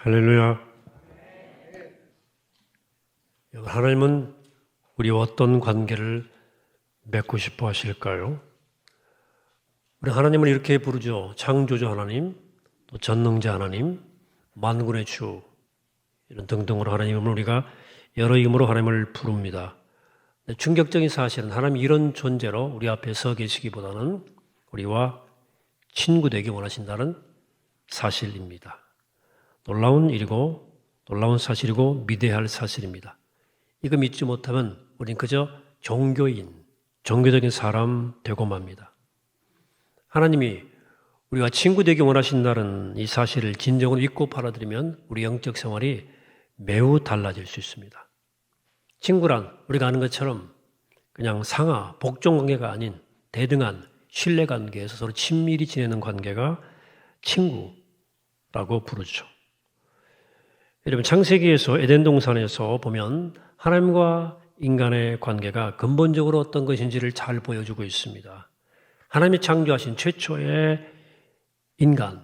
할렐루야. 하나님은 우리와 어떤 관계를 맺고 싶어 하실까요? 우리 하나님을 이렇게 부르죠. 창조주 하나님, 또 전능자 하나님, 만군의 주, 이런 등등으로 하나님을 우리가 여러 이름으로 하나님을 부릅니다. 충격적인 사실은 하나님이 이런 존재로 우리 앞에 서 계시기보다는 우리와 친구 되기 원하신다는 사실입니다. 놀라운 일이고 놀라운 사실이고 믿어야 할 사실입니다. 이거 믿지 못하면 우린 그저 종교인, 종교적인 사람 되고 맙니다. 하나님이 우리가 친구 되기 원하신다는 이 사실을 진정으로 믿고 받아들이면 우리 영적 생활이 매우 달라질 수 있습니다. 친구란 우리가 아는 것처럼 그냥 상하, 복종 관계가 아닌 대등한 신뢰 관계에서 서로 친밀히 지내는 관계가 친구라고 부르죠. 여러분, 창세기에서 에덴 동산에서 보면 하나님과 인간의 관계가 근본적으로 어떤 것인지를 잘 보여주고 있습니다. 하나님이 창조하신 최초의 인간,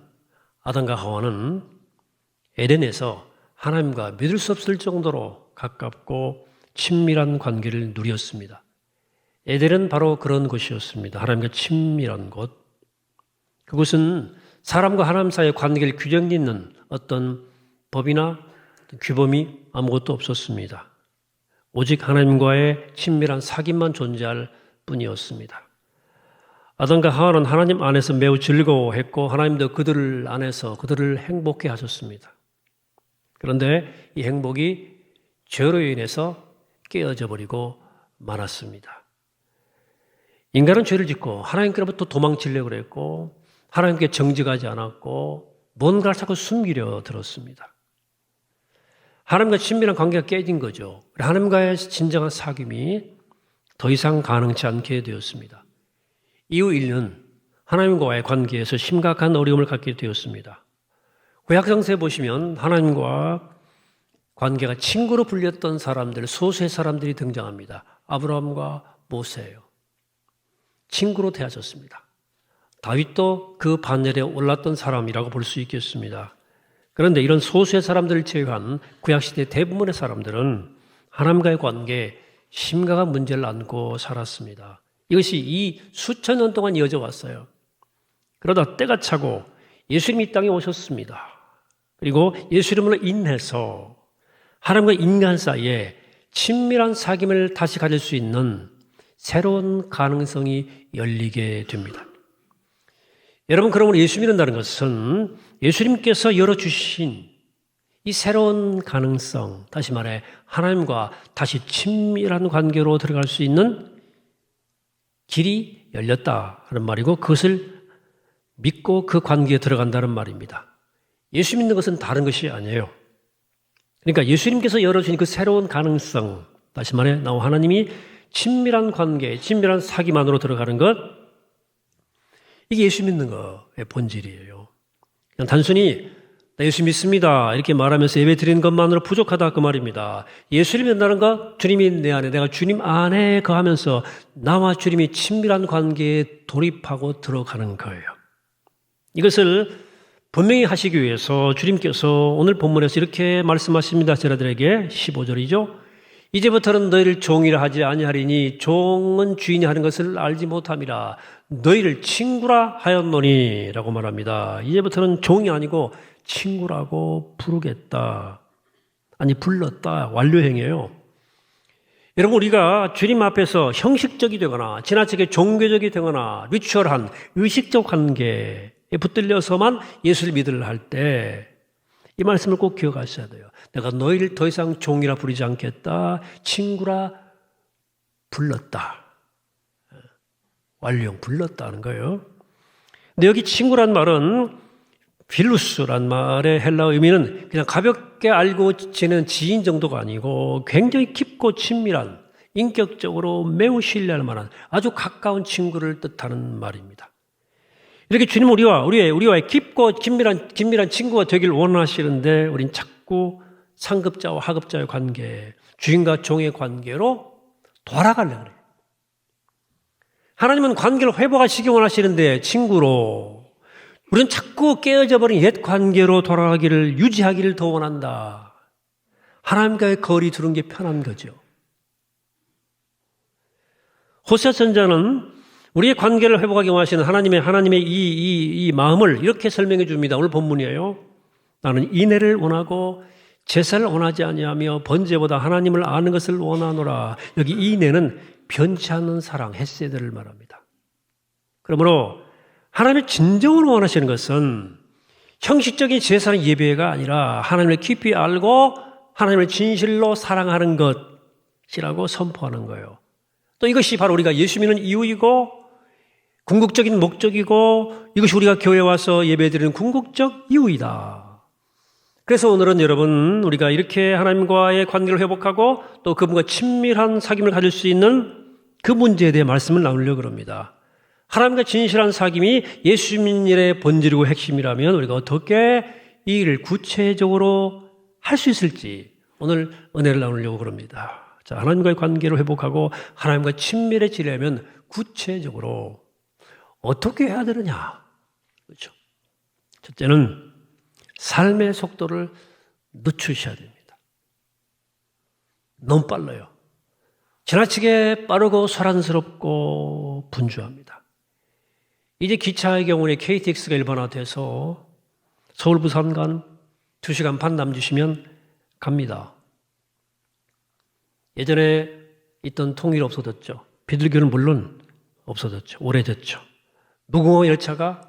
아담과 하와는 에덴에서 하나님과 믿을 수 없을 정도로 가깝고 친밀한 관계를 누렸습니다. 에덴은 바로 그런 곳이었습니다. 하나님과 친밀한 곳. 그곳은 사람과 하나님 사이의 관계를 규정짓는 어떤 법이나 규범이 아무것도 없었습니다. 오직 하나님과의 친밀한 사귐만 존재할 뿐이었습니다. 아담과 하와는 하나님 안에서 매우 즐거워했고 하나님도 그들 안에서 그들을 행복해 하셨습니다. 그런데 이 행복이 죄로 인해서 깨어져 버리고 말았습니다. 인간은 죄를 짓고 하나님께로부터 도망치려고 했고 하나님께 정직하지 않았고 뭔가를 자꾸 숨기려 들었습니다. 하나님과 친밀한 관계가 깨진 거죠. 하나님과의 진정한 사귐이 더 이상 가능치 않게 되었습니다. 이후 인류는 하나님과의 관계에서 심각한 어려움을 갖게 되었습니다. 구약성서에 보시면 하나님과 관계가 친구로 불렸던 사람들, 소수의 사람들이 등장합니다. 아브라함과 모세예요. 친구로 대하셨습니다. 다윗도 그 반열에 올랐던 사람이라고 볼 수 있겠습니다. 그런데 이런 소수의 사람들을 제외한 구약시대 대부분의 사람들은 하나님과의 관계에 심각한 문제를 안고 살았습니다. 이것이 이 수천 년 동안 이어져 왔어요. 그러다 때가 차고 예수님이 이 땅에 오셨습니다. 그리고 예수님으로 인해서 하나님과 인간 사이에 친밀한 사귐을 다시 가질 수 있는 새로운 가능성이 열리게 됩니다. 여러분, 그러므로 예수 믿는다는 것은 예수님께서 열어주신 이 새로운 가능성, 다시 말해 하나님과 다시 친밀한 관계로 들어갈 수 있는 길이 열렸다 하는 말이고 그것을 믿고 그 관계에 들어간다는 말입니다. 예수 믿는 것은 다른 것이 아니에요. 그러니까 예수님께서 열어주신 그 새로운 가능성, 다시 말해 나와 하나님이 친밀한 관계, 친밀한 사귐 안으로 들어가는 것, 이게 예수 믿는 것의 본질이에요. 그냥 단순히 나 예수 믿습니다 이렇게 말하면서 예배 드리는 것만으로 부족하다 그 말입니다. 예수를 믿는다는 것, 주님이 내 안에, 내가 주님 안에 거하면서 나와 주님이 친밀한 관계에 돌입하고 들어가는 거예요. 이것을 분명히 하시기 위해서 주님께서 오늘 본문에서 이렇게 말씀하십니다. 제자들에게 15절이죠. 이제부터는 너희를 종이라 하지 아니하리니 종은 주인이 하는 것을 알지 못함이라. 너희를 친구라 하였노니 라고 말합니다. 이제부터는 종이 아니고 친구라고 부르겠다. 아니 불렀다. 완료형이에요. 여러분, 우리가 주님 앞에서 형식적이 되거나 지나치게 종교적이 되거나 리추얼한 의식적 관계에 붙들려서만 예수를 믿으려 할 때 이 말씀을 꼭 기억하셔야 돼요. 내가 너희를 더 이상 종이라 부르지 않겠다. 친구라 불렀다. 완료형 불렀다는 거예요. 근데 여기 친구란 말은 필루스란 말의 헬라어 의미는 그냥 가볍게 알고 지내는 지인 정도가 아니고 굉장히 깊고 친밀한, 인격적으로 매우 신뢰할 만한 아주 가까운 친구를 뜻하는 말입니다. 이렇게 주님은 우리와의 깊고 긴밀한 친구가 되길 원하시는데 우린 자꾸 상급자와 하급자의 관계, 주인과 종의 관계로 돌아가려고 해요. 하나님은 관계를 회복하시기 원하시는데 친구로, 우리는 자꾸 깨어져 버린 옛 관계로 돌아가기를, 유지하기를 더 원한다. 하나님과의 거리 두는 게 편한 거죠. 호세아 선자는 우리의 관계를 회복하기 원하시는 하나님의 이 마음을 이렇게 설명해 줍니다. 오늘 본문이에요. 나는 인애를 원하고 제사를 원하지 아니하며 번제보다 하나님을 아는 것을 원하노라. 여기 인애는 변치 않는 사랑, 헤세드를 말합니다. 그러므로 하나님의 진정으로 원하시는 것은 형식적인 제사는 예배가 아니라 하나님을 깊이 알고 하나님을 진실로 사랑하는 것이라고 선포하는 거예요. 또 이것이 바로 우리가 예수 믿는 이유이고 궁극적인 목적이고 이것이 우리가 교회에 와서 예배드리는 궁극적 이유이다. 그래서 오늘은 여러분 우리가 이렇게 하나님과의 관계를 회복하고 또 그분과 친밀한 사귐을 가질 수 있는 그 문제에 대해 말씀을 나누려고 합니다. 하나님과 진실한 사귐이 예수 믿는 일의 본질이고 핵심이라면 우리가 어떻게 이 일을 구체적으로 할 수 있을지 오늘 은혜를 나누려고 합니다. 자, 하나님과의 관계를 회복하고 하나님과 친밀해지려면 구체적으로 어떻게 해야 되느냐? 그렇죠. 첫째는 삶의 속도를 늦추셔야 됩니다. 너무 빨라요. 지나치게 빠르고 소란스럽고 분주합니다. 이제 기차의 경우에 KTX가 일반화돼서 서울 부산 간 2시간 반 남주시면 갑니다. 예전에 있던 통일 없어졌죠. 비둘기는 물론 없어졌죠. 오래됐죠. 무궁화 열차가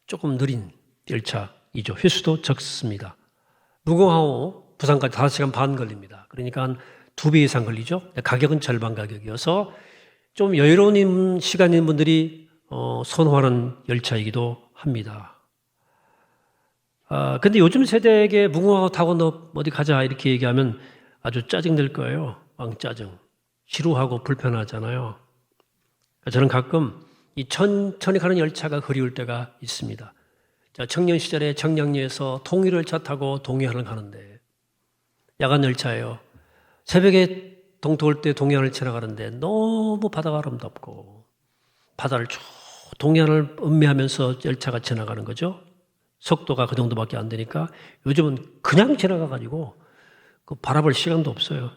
조금 느린 열차이죠. 횟수도 적습니다. 무궁화호 부산까지 5시간 반 걸립니다. 그러니까 한 2배 이상 걸리죠. 가격은 절반 가격이어서 좀 여유로운 시간인 분들이 선호하는 열차이기도 합니다. 근데 요즘 세대에게 무궁화호 타고 너 어디 가자 이렇게 얘기하면 아주 짜증낼 거예요. 왕짜증. 지루하고 불편하잖아요. 저는 가끔 이 천천히 가는 열차가 그리울 때가 있습니다. 청년 시절에 정량리에서 통일열차 타고 동해안을 가는데 야간 열차예요. 새벽에 동토 올 때 동해안을 지나가는데 너무 바다가 아름답고 바다를 쭉 동해안을 음미하면서 열차가 지나가는 거죠. 속도가 그 정도밖에 안 되니까 요즘은 그냥 지나가가지고 그 바라볼 시간도 없어요.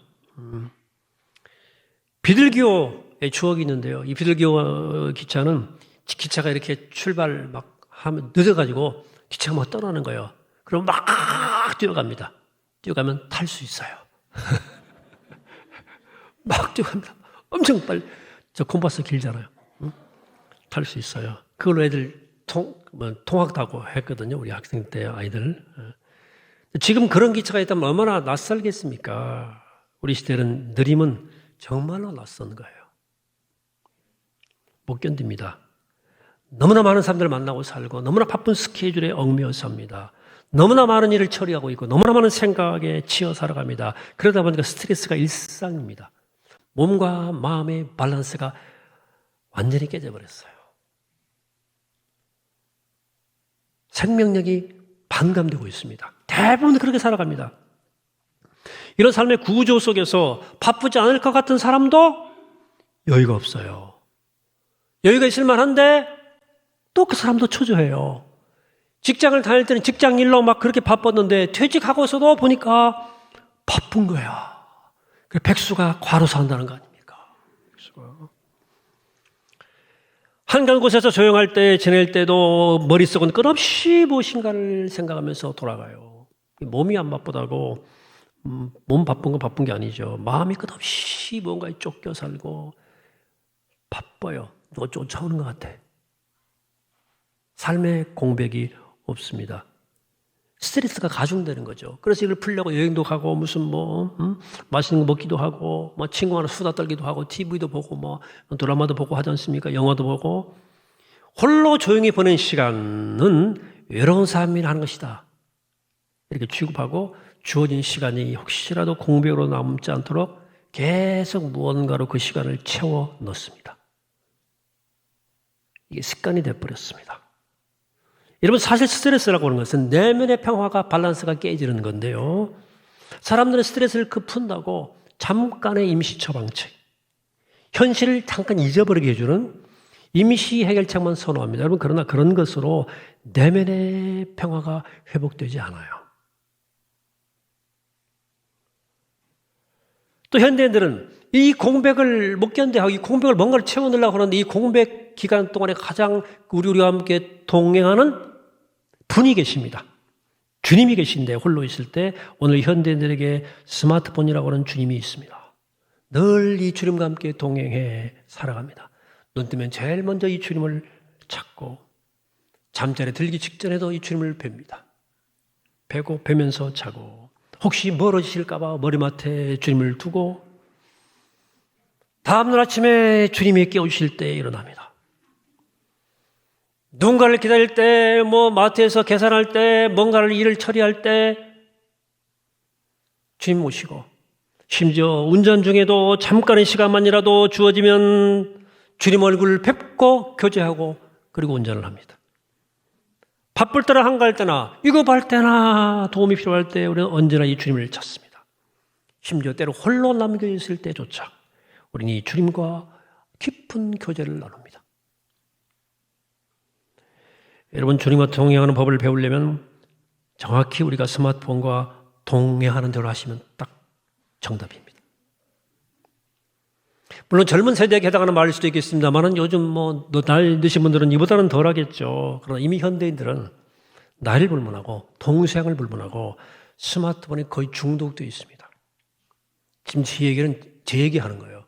비둘기호의 추억이 있는데요. 이 비둘기호 기차는 기차가 이렇게 출발 막 하면 늦어가지고 기차가 막 떠나는 거예요. 그럼 막 뛰어갑니다. 뛰어가면 탈 수 있어요. 막 뛰어갑니다. 엄청 빨리. 저 콤파스 길잖아요. 탈 수 있어요. 그걸로 애들 통학도 하고 했거든요. 우리 학생 때 아이들. 지금 그런 기차가 있다면 얼마나 낯설겠습니까? 우리 시대는 느림은 정말로 낯선 거예요. 못 견딥니다. 너무나 많은 사람들을 만나고 살고 너무나 바쁜 스케줄에 얽매여 삽니다. 너무나 많은 일을 처리하고 있고 너무나 많은 생각에 치여 살아갑니다. 그러다 보니까 스트레스가 일상입니다. 몸과 마음의 밸런스가 완전히 깨져버렸어요. 생명력이 반감되고 있습니다. 대부분 그렇게 살아갑니다. 이런 삶의 구조 속에서 바쁘지 않을 것 같은 사람도 여유가 없어요. 여유가 있을 만한데 또 그 사람도 초조해요. 직장을 다닐 때는 직장 일로 막 그렇게 바빴는데 퇴직하고서도 보니까 바쁜 거야. 그래서 백수가 과로사 한다는 거 아닙니까? 백수가. 한가한 곳에서 조용할 때 지낼 때도 머릿속은 끝없이 무엇인가를 생각하면서 돌아가요. 몸이 안 바쁘다고 몸 바쁜 건 바쁜 게 아니죠. 마음이 끝없이 뭔가에 쫓겨 살고 바빠요. 누가 쫓아오는 것 같아. 삶의 공백이 없습니다. 스트레스가 가중되는 거죠. 그래서 이걸 풀려고 여행도 가고 무슨 맛있는 거 먹기도 하고 친구랑 수다 떨기도 하고 TV도 보고 드라마도 보고 하지 않습니까? 영화도 보고 홀로 조용히 보낸 시간은 외로운 삶이라 하는 것이다. 이렇게 취급하고 주어진 시간이 혹시라도 공백으로 남지 않도록 계속 무언가로 그 시간을 채워 넣습니다. 이게 습관이 되어버렸습니다. 여러분 사실 스트레스라고 하는 것은 내면의 평화가 밸런스가 깨지는 건데요. 사람들은 스트레스를 푼다고 잠깐의 임시 처방책, 현실을 잠깐 잊어버리게 해주는 임시 해결책만 선호합니다. 여러분, 그러나 그런 것으로 내면의 평화가 회복되지 않아요. 또 현대인들은 이 공백을 못 견뎌하고 이 공백을 뭔가를 채워넣으려고 하는데 이 공백 기간 동안에 가장 우리와 함께 동행하는 분이 계십니다. 주님이 계신데 홀로 있을 때 오늘 현대인들에게 스마트폰이라고 하는 주님이 있습니다. 늘 이 주님과 함께 동행해 살아갑니다. 눈 뜨면 제일 먼저 이 주님을 찾고 잠자리에 들기 직전에도 이 주님을 뵙니다. 뵈고 뵈면서 자고 혹시 멀어지실까 봐 머리맡에 주님을 두고 다음날 아침에 주님이 깨우실 때 일어납니다. 누군가를 기다릴 때, 마트에서 계산할 때, 뭔가를 일을 처리할 때 주님 모시고 심지어 운전 중에도 잠깐의 시간만이라도 주어지면 주님 얼굴을 뵙고 교제하고 그리고 운전을 합니다. 바쁠 때나 한가할 때나 위급할 때나 도움이 필요할 때 우리는 언제나 이 주님을 찾습니다. 심지어 때로 홀로 남겨 있을 때조차 우리는 이 주님과 깊은 교제를 나눕니다. 여러분, 주님과 동행하는 법을 배우려면 정확히 우리가 스마트폰과 동행하는 대로 하시면 딱 정답입니다. 물론 젊은 세대에게 해당하는 말일 수도 있겠습니다만 요즘 나이 드신 분들은 이보다는 덜 하겠죠. 그러나 이미 현대인들은 나이를 불문하고 동생을 불문하고 스마트폰에 거의 중독되어 있습니다. 지금 제 얘기하는 거예요.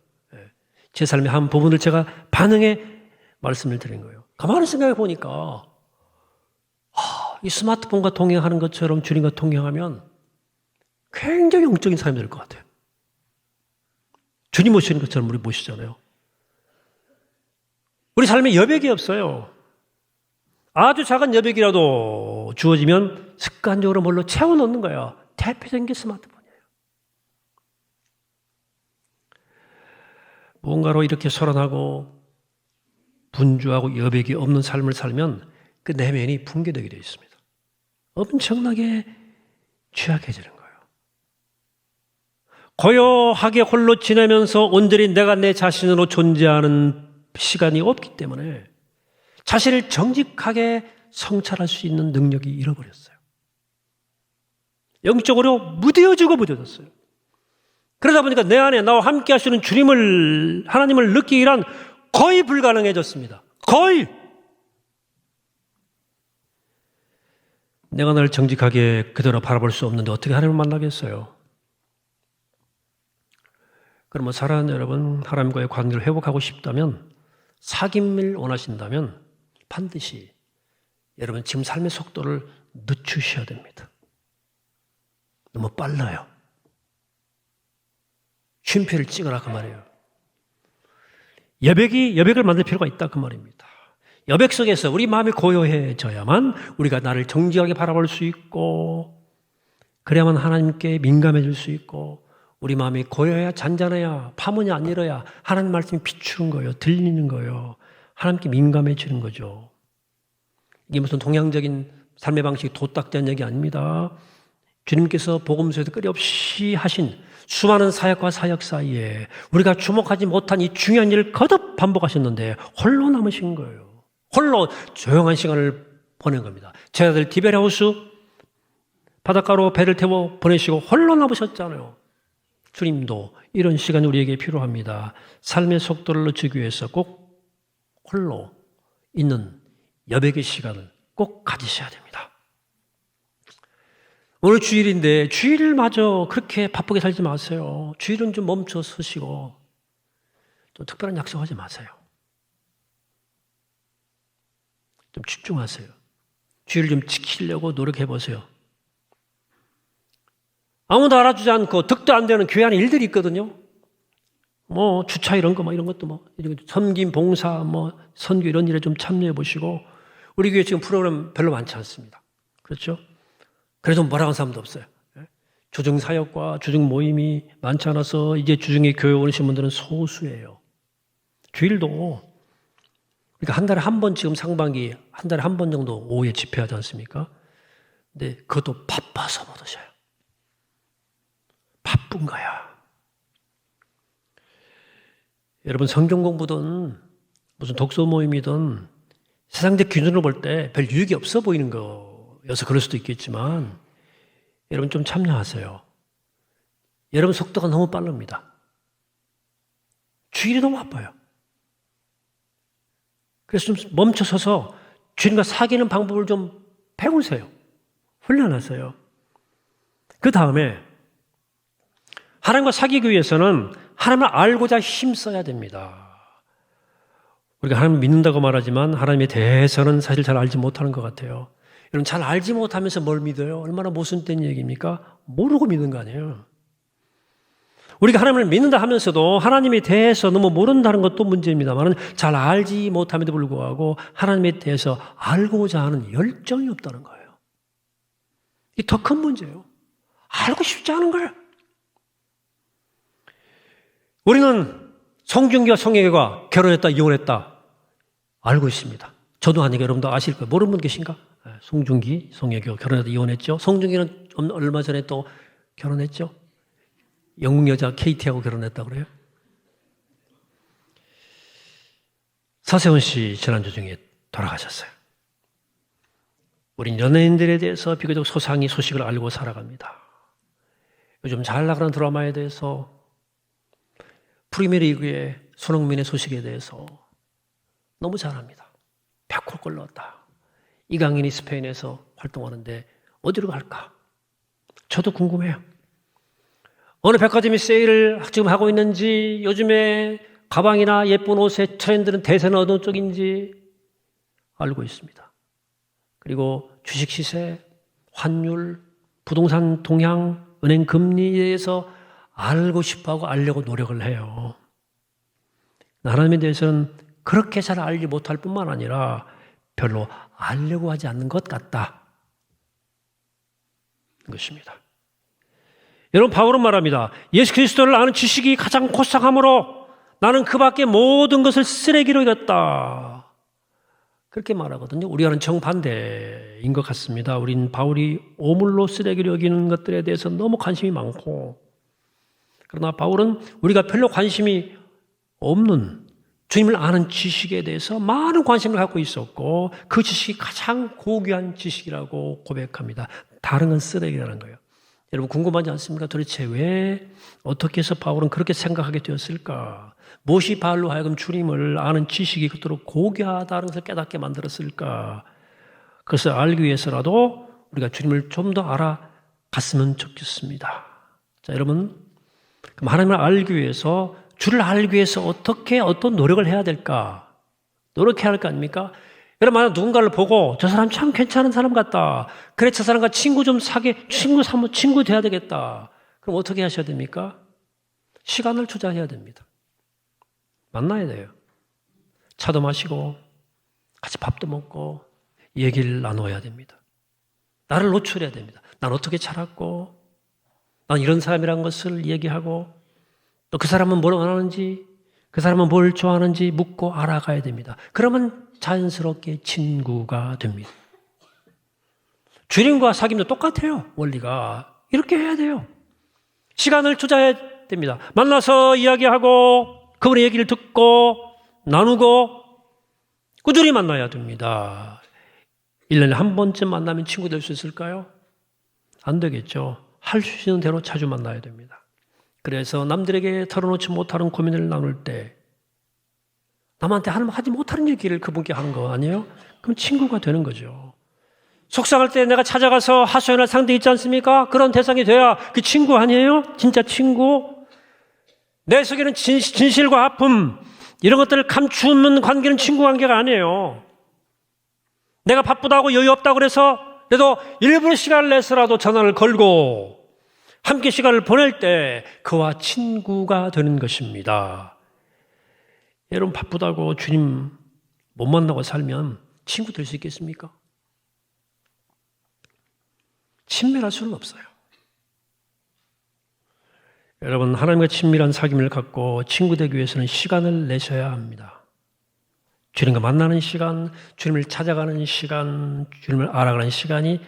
제 삶의 한 부분을 제가 반응해 말씀을 드린 거예요. 가만히 생각해 보니까 이 스마트폰과 동행하는 것처럼 주님과 동행하면 굉장히 영적인 삶이 될 것 같아요. 주님 모시는 것처럼 우리 모시잖아요. 우리 삶에 여백이 없어요. 아주 작은 여백이라도 주어지면 습관적으로 뭘로 채워넣는 거예요. 대표적인 게 스마트폰이에요. 무언가로 이렇게 소란하고 분주하고 여백이 없는 삶을 살면 그 내면이 붕괴되게 되어 있습니다. 엄청나게 취약해지는 거예요. 고요하게 홀로 지내면서 온전히 내가 내 자신으로 존재하는 시간이 없기 때문에 자신을 정직하게 성찰할 수 있는 능력이 잃어버렸어요. 영적으로 무뎌졌어요. 그러다 보니까 내 안에 나와 함께 하시는 하나님을 느끼기란 거의 불가능해졌습니다. 거의! 내가 나를 정직하게 그대로 바라볼 수 없는데 어떻게 하나님을 만나겠어요? 그러면 사랑하는 여러분, 하나님과의 관계를 회복하고 싶다면, 사귐을 원하신다면 반드시 여러분 지금 삶의 속도를 늦추셔야 됩니다. 너무 빨라요. 쉼표를 찍어라 그 말이에요. 여백을 만들 필요가 있다 그 말입니다. 여백 속에서 우리 마음이 고요해져야만 우리가 나를 정직하게 바라볼 수 있고 그래야만 하나님께 민감해질 수 있고 우리 마음이 고요해야 잔잔해야 파문이 안 일어야 하나님 말씀이 비추는 거예요. 들리는 거예요. 하나님께 민감해지는 거죠. 이게 무슨 동양적인 삶의 방식이 도딱지한 얘기 아닙니다. 주님께서 복음서에도 끊임없이 하신 수많은 사역과 사역 사이에 우리가 주목하지 못한 이 중요한 일을 거듭 반복하셨는데 홀로 남으신 거예요. 홀로 조용한 시간을 보낸 겁니다. 제 아들 디베레우스 바닷가로 배를 태워 보내시고 홀로 남으셨잖아요. 주님도 이런 시간이 우리에게 필요합니다. 삶의 속도를 늦추기 위해서 꼭 홀로 있는 여백의 시간을 꼭 가지셔야 됩니다. 오늘 주일인데 주일마저 그렇게 바쁘게 살지 마세요. 주일은 좀 멈춰 서시고 또 특별한 약속하지 마세요. 좀 집중하세요. 주의를 좀 지키려고 노력해 보세요. 아무도 알아주지 않고 득도 안 되는 교회 안에 일들이 있거든요. 주차 이런 것도 섬김, 봉사, 선교 이런 일에 좀 참여해 보시고 우리 교회 지금 프로그램 별로 많지 않습니다. 그렇죠? 그래도 뭐라고 하는 사람도 없어요. 주중 사역과 주중 모임이 많지 않아서 이제 주중에 교회 오신 분들은 소수예요. 주일도 그러니까 한 달에 한 번 지금 상반기 한 달에 한 번 정도 오후에 집회하지 않습니까? 근데 그것도 바빠서 못 오셔요. 바쁜 거야. 여러분 성경 공부든 무슨 독서 모임이든 세상적 기준으로 볼 때 별 유익이 없어 보이는 거여서 그럴 수도 있겠지만 여러분 좀 참여하세요. 여러분 속도가 너무 빠릅니다. 주일이 너무 아파요. 그래서 좀 멈춰서서 주님과 사귀는 방법을 좀 배우세요. 훈련하세요. 그 다음에 하나님과 사귀기 위해서는 하나님을 알고자 힘써야 됩니다. 우리가 하나님을 믿는다고 말하지만 하나님에 대해서는 사실 잘 알지 못하는 것 같아요. 여러분 잘 알지 못하면서 뭘 믿어요? 얼마나 모순된 얘기입니까? 모르고 믿는 거 아니에요. 우리가 하나님을 믿는다 하면서도 하나님에 대해서 너무 모른다는 것도 문제입니다만 잘 알지 못함에도 불구하고 하나님에 대해서 알고자 하는 열정이 없다는 거예요. 이게 더 큰 문제예요. 알고 싶지 않은 거예요. 우리는 송중기와 송혜교가 결혼했다, 이혼했다 알고 있습니다. 저도 아니고 여러분도 아실 거예요. 모르는 분 계신가? 송중기, 송혜교 결혼했다, 이혼했죠. 송중기는 얼마 전에 또 결혼했죠. 영국 여자 KT하고 결혼했다고 그래요. 서세원 씨 지난주 중에 돌아가셨어요. 우린 연예인들에 대해서 비교적 소상히 소식을 알고 살아갑니다. 요즘 잘 나가는 드라마에 대해서 프리미어리그의 손흥민의 소식에 대해서 너무 잘 압니다. 100골 넣었다. 이강인이 스페인에서 활동하는데 어디로 갈까? 저도 궁금해요. 어느 백화점이 세일을 지금 하고 있는지, 요즘에 가방이나 예쁜 옷의 트렌드는 대세는 어느 쪽인지 알고 있습니다. 그리고 주식 시세, 환율, 부동산 동향, 은행 금리에 대해서 알고 싶어하고 알려고 노력을 해요. 하나님에 대해서는 그렇게 잘 알지 못할 뿐만 아니라 별로 알려고 하지 않는 것 같다. 것입니다. 여러분, 바울은 말합니다. 예수 그리스도를 아는 지식이 가장 고상하므로 나는 그 밖에 모든 것을 쓰레기로 여겼다. 그렇게 말하거든요. 우리와는 정반대인 것 같습니다. 우린 바울이 오물로 쓰레기로 여기는 것들에 대해서 너무 관심이 많고, 그러나 바울은 우리가 별로 관심이 없는 주님을 아는 지식에 대해서 많은 관심을 갖고 있었고 그 지식이 가장 고귀한 지식이라고 고백합니다. 다른 건 쓰레기라는 거예요. 여러분 궁금하지 않습니까? 도대체 왜 어떻게 해서 바울은 그렇게 생각하게 되었을까? 무엇이 바울로 하여금 주님을 아는 지식이 그토록 고귀하다는 것을 깨닫게 만들었을까? 그것을 알기 위해서라도 우리가 주님을 좀 더 알아갔으면 좋겠습니다. 자, 여러분, 그럼 하나님을 알기 위해서, 주를 알기 위해서 어떤 노력을 해야 될까? 노력해야 할 거 아닙니까? 여러분, 만약 누군가를 보고 저 사람 참 괜찮은 사람 같다. 그래, 저 사람과 친구 좀 친구 돼야 되겠다. 그럼 어떻게 하셔야 됩니까? 시간을 투자해야 됩니다. 만나야 돼요. 차도 마시고 같이 밥도 먹고 얘기를 나눠야 됩니다. 나를 노출해야 됩니다. 난 어떻게 자랐고 난 이런 사람이라는 것을 얘기하고 또 그 사람은 뭘 원하는지 그 사람은 뭘 좋아하는지 묻고 알아가야 됩니다. 그러면 자연스럽게 친구가 됩니다. 주님과 사귐도 똑같아요. 원리가. 이렇게 해야 돼요. 시간을 투자해야 됩니다. 만나서 이야기하고 그분의 얘기를 듣고 나누고 꾸준히 만나야 됩니다. 1년에 한 번쯤 만나면 친구 될 수 있을까요? 안 되겠죠. 할 수 있는 대로 자주 만나야 됩니다. 그래서 남들에게 털어놓지 못하는 고민을 나눌 때 남한테 하지 못하는 얘기를 그분께 하는 거 아니에요? 그럼 친구가 되는 거죠. 속상할 때 내가 찾아가서 하소연할 상대 있지 않습니까? 그런 대상이 돼야 그 친구 아니에요? 진짜 친구? 내 속에는 진실과 아픔 이런 것들을 감추는 관계는 친구 관계가 아니에요. 내가 바쁘다고 여유 없다고 그래서 그래도 일부러 시간을 내서라도 전화를 걸고 함께 시간을 보낼 때 그와 친구가 되는 것입니다. 여러분 바쁘다고 주님 못 만나고 살면 친구 될 수 있겠습니까? 친밀할 수는 없어요. 여러분 하나님과 친밀한 사귐을 갖고 친구 되기 위해서는 시간을 내셔야 합니다. 주님과 만나는 시간, 주님을 찾아가는 시간, 주님을 알아가는 시간이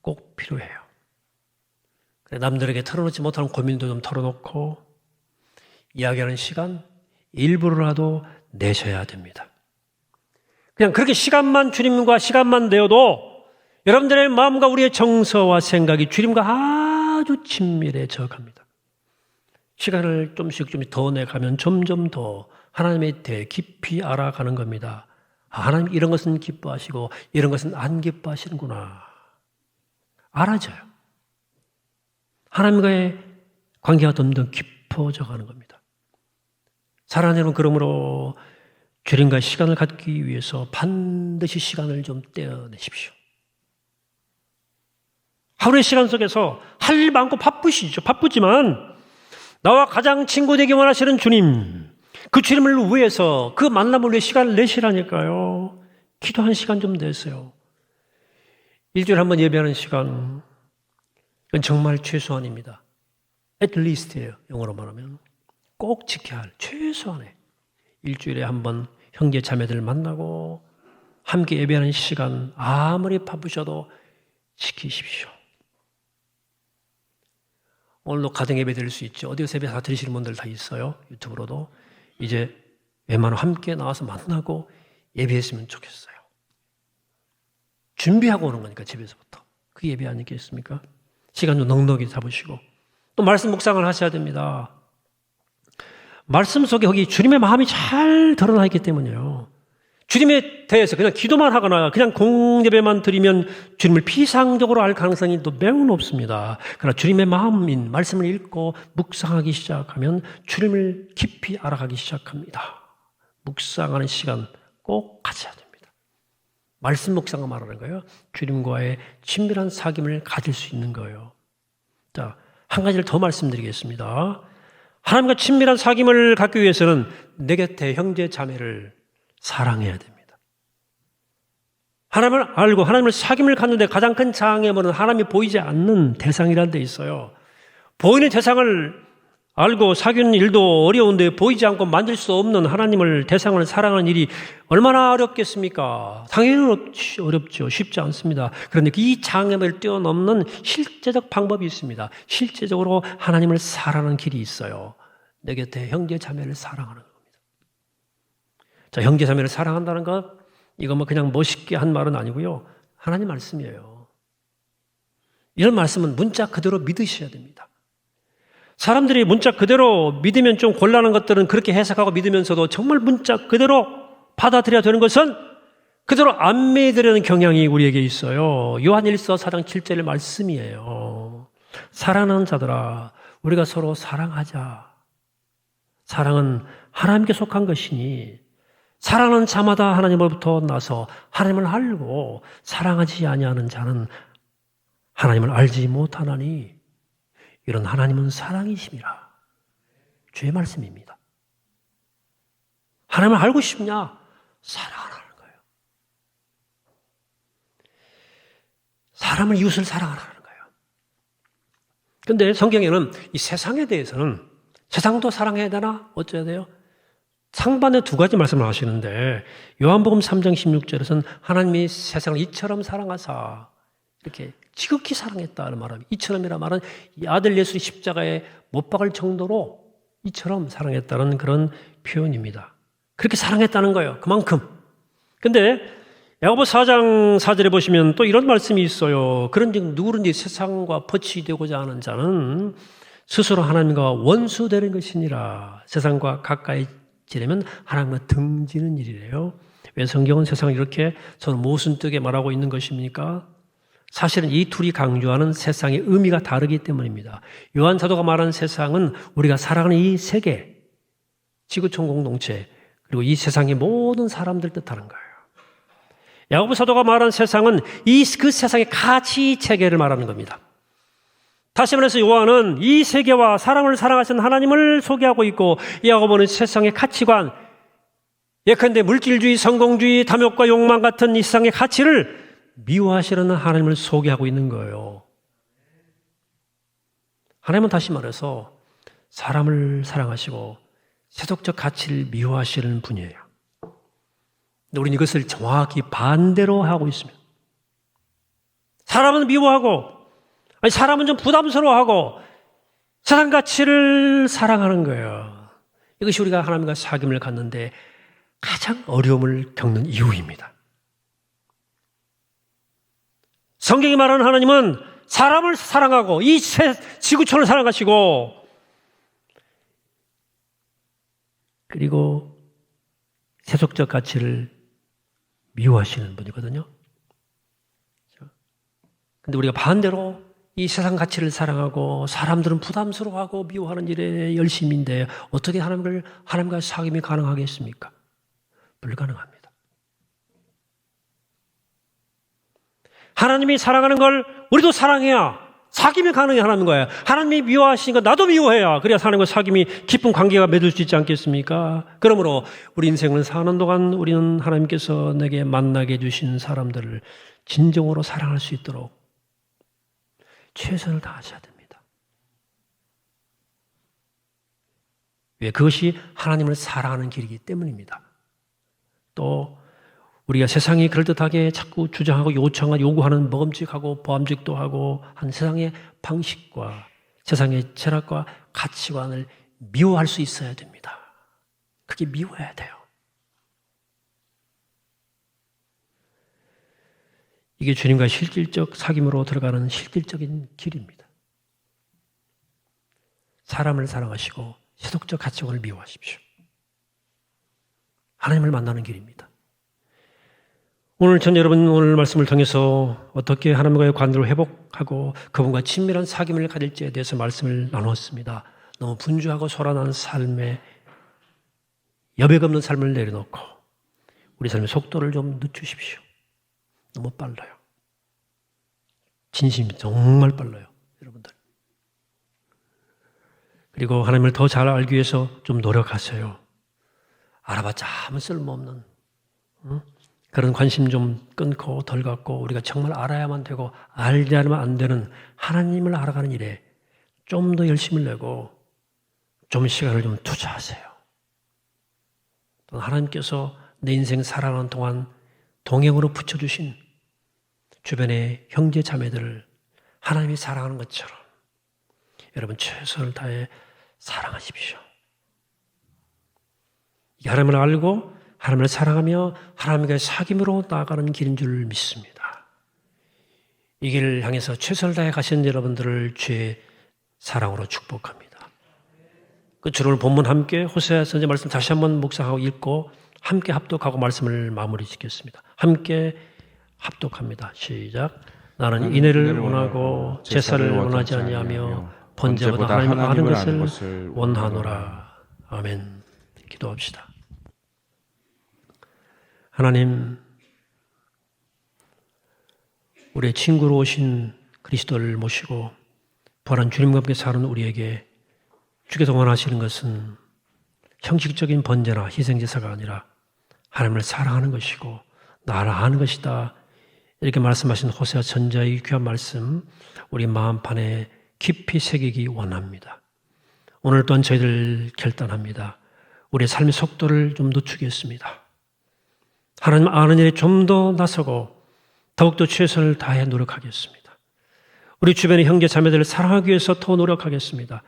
꼭 필요해요. 남들에게 털어놓지 못하는 고민도 좀 털어놓고 이야기하는 시간 일부러라도 내셔야 됩니다. 그냥 그렇게 시간만 내어도 여러분들의 마음과 우리의 정서와 생각이 주님과 아주 친밀해져 갑니다. 시간을 좀씩 더 내가면 점점 더 하나님에 대해 깊이 알아가는 겁니다. 하나님 이런 것은 기뻐하시고 이런 것은 안 기뻐하시는구나. 알아져요. 하나님과의 관계가 점점 깊어져 가는 겁니다. 사랑하는 여러분, 그러므로 주님과 시간을 갖기 위해서 반드시 시간을 좀 떼어내십시오. 하루의 시간 속에서 할 일 많고 바쁘시죠. 바쁘지만 나와 가장 친구 되기 원하시는 주님, 그 주님을 위해서 그 만남을 위해 시간을 내시라니까요. 기도하는 시간 좀 내세요. 일주일에 한 번 예배하는 시간, 이건 정말 최소한입니다. at least예요. 영어로 말하면 꼭 지켜야 할 최소한의 일주일에 한 번 형제 자매들 만나고 함께 예배하는 시간, 아무리 바쁘셔도 지키십시오. 오늘도 가정 예배 드릴 수 있죠. 어디서 예배 다 드리시는 분들 다 있어요. 유튜브로도. 이제 웬만하면 함께 나와서 만나고 예배했으면 좋겠어요. 준비하고 오는 거니까 집에서부터. 그 예배 아니겠습니까? 시간 좀 넉넉히 잡으시고 또 말씀 묵상을 하셔야 됩니다. 말씀 속에 거기 주님의 마음이 잘 드러나 있기 때문이에요. 주님에 대해서 그냥 기도만 하거나 그냥 공예배만 드리면 주님을 피상적으로 알 가능성이 또 매우 높습니다. 그러나 주님의 마음인 말씀을 읽고 묵상하기 시작하면 주님을 깊이 알아가기 시작합니다. 묵상하는 시간 꼭 가져야 됩니다. 말씀 묵상을 말하는 거예요. 주님과의 친밀한 사귐을 가질 수 있는 거예요. 자, 한 가지를 더 말씀드리겠습니다. 하나님과 친밀한 사귐을 갖기 위해서는 내 곁에 형제 자매를 사랑해야 됩니다. 하나님을 알고 하나님을 사귐을 갖는데 가장 큰 장애물은 하나님이 보이지 않는 대상이라는 데 있어요. 보이는 대상을 알고 사귀는 일도 어려운데 보이지 않고 만질 수 없는 하나님을 대상을 사랑하는 일이 얼마나 어렵겠습니까? 당연히 어렵죠. 쉽지 않습니다. 그런데 이 장애물을 뛰어넘는 실제적 방법이 있습니다. 실제적으로 하나님을 사랑하는 길이 있어요. 내 곁에 형제 자매를 사랑하는 겁니다. 자, 형제 자매를 사랑한다는 것, 이거 뭐 그냥 멋있게 한 말은 아니고요. 하나님 말씀이에요. 이런 말씀은 문자 그대로 믿으셔야 됩니다. 사람들이 문자 그대로 믿으면 좀 곤란한 것들은 그렇게 해석하고 믿으면서도 정말 문자 그대로 받아들여야 되는 것은 그대로 안 믿으려는 경향이 우리에게 있어요. 요한 1서 4장 7절의 말씀이에요. 사랑하는 자들아, 우리가 서로 사랑하자. 사랑은 하나님께 속한 것이니 사랑하는 자마다 하나님으로부터 나서 하나님을 알고 사랑하지 아니하는 자는 하나님을 알지 못하나니 이런 하나님은 사랑이심이라. 주의 말씀입니다. 하나님을 알고 싶냐? 사랑하라는 거예요. 사람을 이웃을 사랑하라는 거예요. 그런데 성경에는 이 세상에 대해서는 세상도 사랑해야 되나? 어째야 돼요? 상반에 두 가지 말씀을 하시는데 요한복음 3장 16절에서는 하나님이 세상을 이처럼 사랑하사 이렇게 지극히 사랑했다는 말합니다. 이처럼이라 말은 이 아들 예수의 십자가에 못 박을 정도로 이처럼 사랑했다는 그런 표현입니다. 그렇게 사랑했다는 거예요. 그만큼. 근데 야고보 4장 4절에 보시면 또 이런 말씀이 있어요. 그런즉 누구든지 세상과 버치되고자 하는 자는 스스로 하나님과 원수되는 것이니라. 세상과 가까이 지내면 하나님과 등지는 일이래요. 왜 성경은 세상을 이렇게 서로 모순되게 말하고 있는 것입니까? 사실은 이 둘이 강조하는 세상의 의미가 다르기 때문입니다. 요한 사도가 말하는 세상은 우리가 살아가는 이 세계, 지구촌 공동체, 그리고 이 세상의 모든 사람들 뜻하는 거예요. 야고보 사도가 말하는 세상은 그 세상의 가치 체계를 말하는 겁니다. 다시 말해서 요한은 이 세계와 사람을 사랑하신 하나님을 소개하고 있고, 야고보는 세상의 가치관, 예컨대 물질주의, 성공주의, 탐욕과 욕망 같은 이 세상의 가치를 미워하시는 하나님을 소개하고 있는 거예요. 하나님은 다시 말해서 사람을 사랑하시고 세속적 가치를 미워하시는 분이에요. 근데 우리는 이것을 정확히 반대로 하고 있습니다. 사람은 미워하고, 사람은 좀 부담스러워하고 세상 가치를 사랑하는 거예요. 이것이 우리가 하나님과 사귐을 갖는데 가장 어려움을 겪는 이유입니다. 성경이 말하는 하나님은 사람을 사랑하고 이 지구촌을 사랑하시고 그리고 세속적 가치를 미워하시는 분이거든요. 근데 우리가 반대로 이 세상 가치를 사랑하고 사람들은 부담스러워하고 미워하는 일에 열심인데 어떻게 하나님과 사귐이 가능하겠습니까? 불가능합니다. 하나님이 사랑하는 걸 우리도 사랑해야 사귐이 가능하는 거예요. 하나님이 미워하시니까 나도 미워해야 그래야 하나님과 사귐이 깊은 관계가 맺을 수 있지 않겠습니까? 그러므로 우리 인생을 사는 동안 우리는 하나님께서 내게 만나게 해주신 사람들을 진정으로 사랑할 수 있도록 최선을 다하셔야 됩니다. 왜? 그것이 하나님을 사랑하는 길이기 때문입니다. 또 우리가 세상이 그럴듯하게 자꾸 주장하고 요구하는 먹음직하고 보암직도 하고 한 세상의 방식과 세상의 철학과 가치관을 미워할 수 있어야 됩니다. 그게 미워해야 돼요. 이게 주님과 실질적 사귐으로 들어가는 실질적인 길입니다. 사람을 사랑하시고 세속적 가치관을 미워하십시오. 하나님을 만나는 길입니다. 오늘 여러분 오늘 말씀을 통해서 어떻게 하나님과의 관계를 회복하고 그분과 친밀한 사귐을 가질지에 대해서 말씀을 나누었습니다. 너무 분주하고 소란한 삶에 여백 없는 삶을 내려놓고 우리 삶의 속도를 좀 늦추십시오. 너무 빨라요. 진심이 정말 빨라요, 여러분들. 그리고 하나님을 더 잘 알기 위해서 좀 노력하세요. 알아봤자 아무 쓸모없는 그런 관심 좀 끊고 덜 갖고 우리가 정말 알아야만 되고 알지 않으면 안 되는 하나님을 알아가는 일에 좀 더 열심을 내고 좀 시간을 좀 투자하세요. 또 하나님께서 내 인생 살아가는 동안 동행으로 붙여주신 주변의 형제 자매들을 하나님이 사랑하는 것처럼 여러분 최선을 다해 사랑하십시오. 이 하나님을 알고 하나님을 사랑하며 하나님과의 사귐으로 나아가는 길인 줄 믿습니다. 이 길을 향해서 최선을 다해 가시는 여러분들을 주의 사랑으로 축복합니다. 끝으로 오늘 본문 함께 호세아 선지 말씀 다시 한번 묵상하고 읽고 함께 합독하고 말씀을 마무리 짓겠습니다. 함께 합독합니다. 시작. 나는 인애를 원하고 제사를 원하지 아니하며 번제보다 하나님을 아는 것을 원하노라. 아멘. 기도합시다. 하나님, 우리의 친구로 오신 그리스도를 모시고 부활한 주님과 함께 사는 우리에게 주께서 원하시는 것은 형식적인 번제나 희생제사가 아니라 하나님을 사랑하는 것이고 나를 아는 것이다. 이렇게 말씀하신 호세아 선지자의 귀한 말씀 우리 마음판에 깊이 새기기 원합니다. 오늘 또한 저희들 결단합니다. 우리의 삶의 속도를 좀 늦추겠습니다. 하나님 아는 일에 좀 더 나서고 더욱더 최선을 다해 노력하겠습니다. 우리 주변의 형제 자매들을 사랑하기 위해서 더 노력하겠습니다.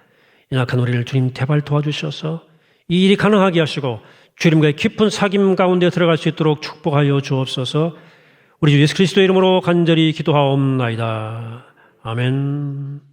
연약한 우리를 주님 제발 도와주셔서 이 일이 가능하게 하시고 주님과의 깊은 사귐 가운데 들어갈 수 있도록 축복하여 주옵소서. 우리 주 예수 그리스도의 이름으로 간절히 기도하옵나이다. 아멘.